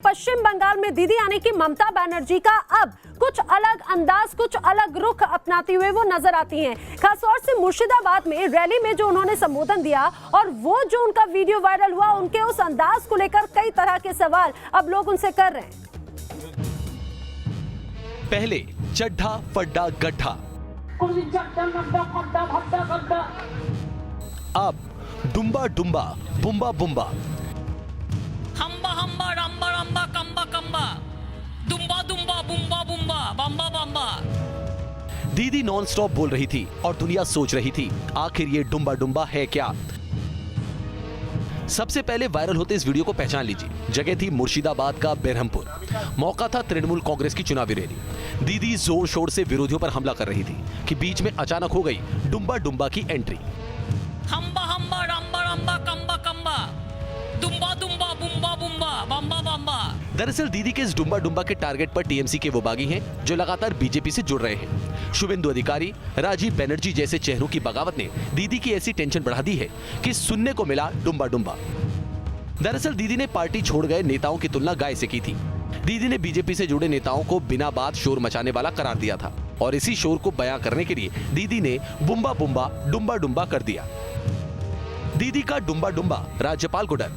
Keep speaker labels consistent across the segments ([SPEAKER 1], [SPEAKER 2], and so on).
[SPEAKER 1] पश्चिम बंगाल में दीदी यानी कि ममता बनर्जी का अब कुछ अलग अंदाज, कुछ अलग रुख अपनाती हुए वो नजर आती हैं। खासतौर से मुर्शिदाबाद में रैली में जो उन्होंने संबोधन दिया और वो जो उनका वीडियो वायरल हुआ, उनके उस अंदाज को लेकर कई तरह के सवाल अब लोग उनसे कर रहे हैं।
[SPEAKER 2] पहले चड्ढा फड्डा गड्ढा, अब डुम्बा डुम्बा बुम्बा बुम्बा,
[SPEAKER 3] हम्बा हम्बा रम्बा रम्बा कम्बा कम्बा, दुम्बा दुम्बा बुम्बा बुम्बा बम्बा बम्बा।
[SPEAKER 2] दीदी नॉन स्टॉप बोल रही थी और दुनिया सोच रही थी आखिर ये डुम्बा डुम्बा है क्या। सबसे पहले वायरल होते इस वीडियो को पहचान लीजिए। जगह थी मुर्शिदाबाद का बेरहमपुर। मौका था तृणमूल कांग्रेस की चुनावी रैली। दीदी जोर शोर से विरोधियों पर हमला कर रही थी कि बीच में अचानक हो गई डुम्बा डुम्बा की एंट्री।
[SPEAKER 3] हम्बा हम्बा रम्बा रम्बा कम्बा कम्बा, दुम्बा दुम्बा बुम्बा बुम्बा बम्बा बम्बा।
[SPEAKER 2] दरअसल दीदी के इस डुम्बा डुम्बा के टारगेट पर टीएमसी के वो बागी हैं जो लगातार बीजेपी से जुड़ रहे हैं। शुभेंदु अधिकारी, राजीव बनर्जी जैसे चेहरों की बगावत ने दीदी की ऐसी टेंशन बढ़ा दी है कि सुनने को मिला डुम्बा डुम्बा। दरअसल दीदी ने पार्टी छोड़ गए नेताओं की तुलना गाय से की थी। दीदी ने बीजेपी से जुड़े नेताओं को बिना बात शोर मचाने वाला करार दिया था और इसी शोर को बयां करने के लिए दीदी ने बुम्बा बुम्बा डुम्बा डुम्बा कर दिया। दीदी का डुम्बा डुम्बा राज्यपाल को डर।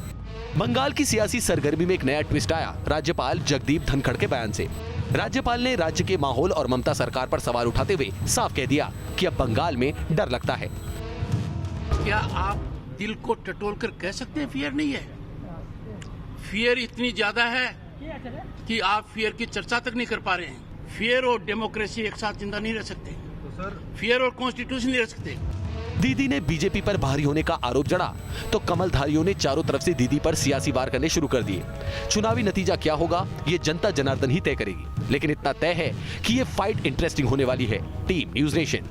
[SPEAKER 2] बंगाल की सियासी सरगर्मी में एक नया ट्विस्ट आया राज्यपाल जगदीप धनखड़ के बयान से। राज्यपाल ने राज्य के माहौल और ममता सरकार पर सवाल उठाते हुए साफ कह दिया कि अब बंगाल में डर लगता है।
[SPEAKER 4] क्या आप दिल को टटोल कर कह सकते हैं फियर नहीं है? फियर इतनी ज्यादा है कि आप फियर की चर्चा तक नहीं कर पा रहे हैं। फियर और डेमोक्रेसी एक साथ जिंदा नहीं रह सकते। फियर और कॉन्स्टिट्यूशन नहीं रह सकते।
[SPEAKER 2] दीदी ने बीजेपी पर भारी होने का आरोप जड़ा तो कमलधारियों ने चारों तरफ से दीदी पर सियासी वार करने शुरू कर दिए। चुनावी नतीजा क्या होगा ये जनता जनार्दन ही तय करेगी, लेकिन इतना तय है कि ये फाइट इंटरेस्टिंग होने वाली है। Team news nation.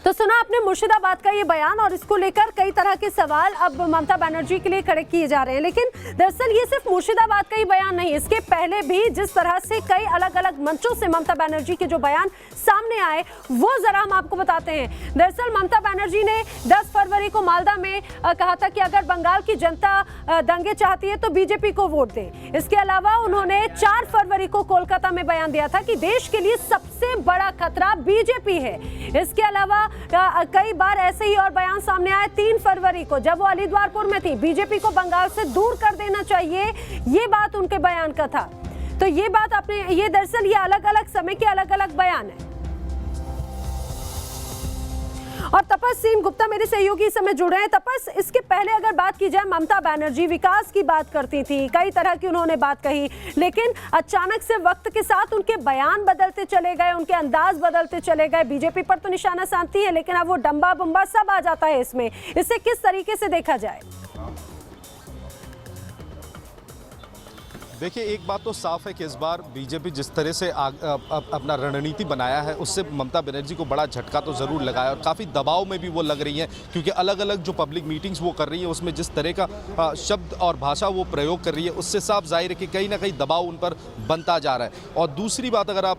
[SPEAKER 1] तो सुना आपने मुर्शिदाबाद का ये बयान और इसको लेकर कई तरह के सवाल अब ममता बनर्जी के लिए खड़े किए जा रहे हैं। लेकिन दरअसल ये सिर्फ मुर्शिदाबाद का ही बयान नहीं, इसके पहले भी जिस तरह से कई अलग अलग मंचों से ममता बनर्जी के जो बयान सामने आए वो जरा हम आपको बताते हैं। दरअसल ममता बनर्जी ने 10 फरवरी को मालदा में कहा था कि अगर बंगाल की जनता दंगे चाहती है तो बीजेपी को वोट दे। इसके अलावा उन्होंने 4 फरवरी को कोलकाता में बयान दिया था कि देश के लिए सबसे बड़ा खतरा बीजेपी है। इसके अलावा कई बार ऐसे ही और बयान सामने आए 3 फरवरी को जब वो अलीद्वारपुर में थी, बीजेपी को बंगाल से दूर कर देना चाहिए, ये बात उनके बयान का था। तो ये बात आपने, ये दरअसल ये अलग अलग समय के अलग अलग बयान है। और तपस सिंह गुप्ता मेरे सहयोगी इस समय जुड़ रहे हैं। तपस, इसके पहले अगर बात की जाए, ममता बनर्जी विकास की बात करती थी, कई तरह की उन्होंने बात कही, लेकिन अचानक से वक्त के साथ उनके बयान बदलते चले गए, उनके अंदाज बदलते चले गए। बीजेपी पर तो निशाना साधती है, लेकिन अब वो डंबा बुम्बा सब आ जाता है इसमें। इसे किस तरीके से देखा जाए?
[SPEAKER 5] देखिए, एक बात तो साफ है कि इस बार बीजेपी जिस तरह से अपना रणनीति बनाया है उससे ममता बनर्जी को बड़ा झटका तो ज़रूर लगा है और काफ़ी दबाव में भी वो लग रही हैं, क्योंकि अलग अलग जो पब्लिक मीटिंग्स वो कर रही है उसमें जिस तरह का शब्द और भाषा वो प्रयोग कर रही है उससे साफ जाहिर है कि कहीं ना कहीं दबाव उन पर बनता जा रहा है। और दूसरी बात अगर आप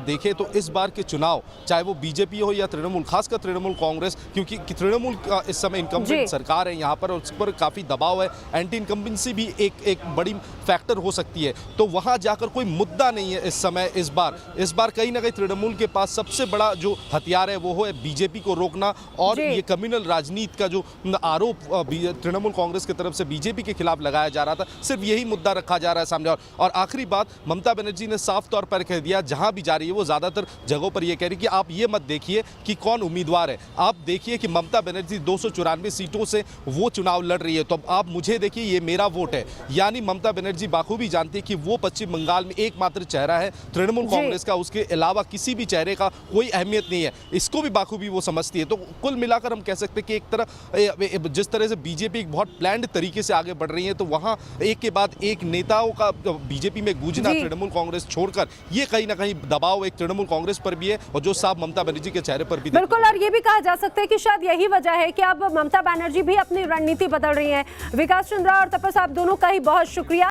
[SPEAKER 5] देखें तो इस बार के चुनाव चाहे वो बीजेपी हो या तृणमूल, खासकर तृणमूल कांग्रेस, क्योंकि तृणमूल इस समय इनकम्बेंट सरकार है यहाँ पर और उस पर काफ़ी दबाव है, एंटी इनकम्बेंसी भी एक बड़ी फैक्टर हो सकती है, तो वहां जाकर कोई मुद्दा नहीं है इस समय। इस बार कहीं ना कहीं तृणमूल के पास सबसे बड़ा जो हथियार है वो है बीजेपी को रोकना और ये कम्युनल राजनीति का जो आरोप तृणमूल कांग्रेस की तरफ से बीजेपी के खिलाफ लगाया जा रहा था, सिर्फ यही मुद्दा रखा जा रहा है सामने। और आखिरी बात, ममता बनर्जी ने साफ तौर पर कह दिया, जहां भी जा रही है वो ज्यादातर जगहों पर यह कह रही है कि आप ये मत देखिए कि कौन उम्मीदवार है, आप देखिए कि ममता बनर्जी 294 सीटों से वो चुनाव लड़ रही है, तो आप मुझे देखिए, ये मेरा वोट है। यानी ममता बनर्जी बाखूबी जानती है कि वो पश्चिम बंगाल में एकमात्र चेहरा है तृणमूल कांग्रेस का, उसके अलावा किसी भी चेहरे का कोई अहमियत नहीं है। इसको भी बाखूबी वो समझती है। तो कुल मिलाकर हम कह सकते हैं कि एक तरह जिस तरह से बीजेपी एक बहुत प्लान्ड तरीके से आगे बढ़ रही है, तो वहां एक के बाद एक नेताओं का बीजेपी में गूंजना तृणमूल कांग्रेस छोड़कर ये कहीं ना कहीं दबाव एक तृणमूल कांग्रेस पर भी है और जो साफ ममता बनर्जी के चेहरे पर भी।
[SPEAKER 1] बिल्कुल, और ये भी कहा जा सकता है कि शायद यही वजह है कि अब ममता बनर्जी भी अपनी रणनीति बदल रही है। विकास चंद्रा और तपस, आप दोनों का ही बहुत शुक्रिया।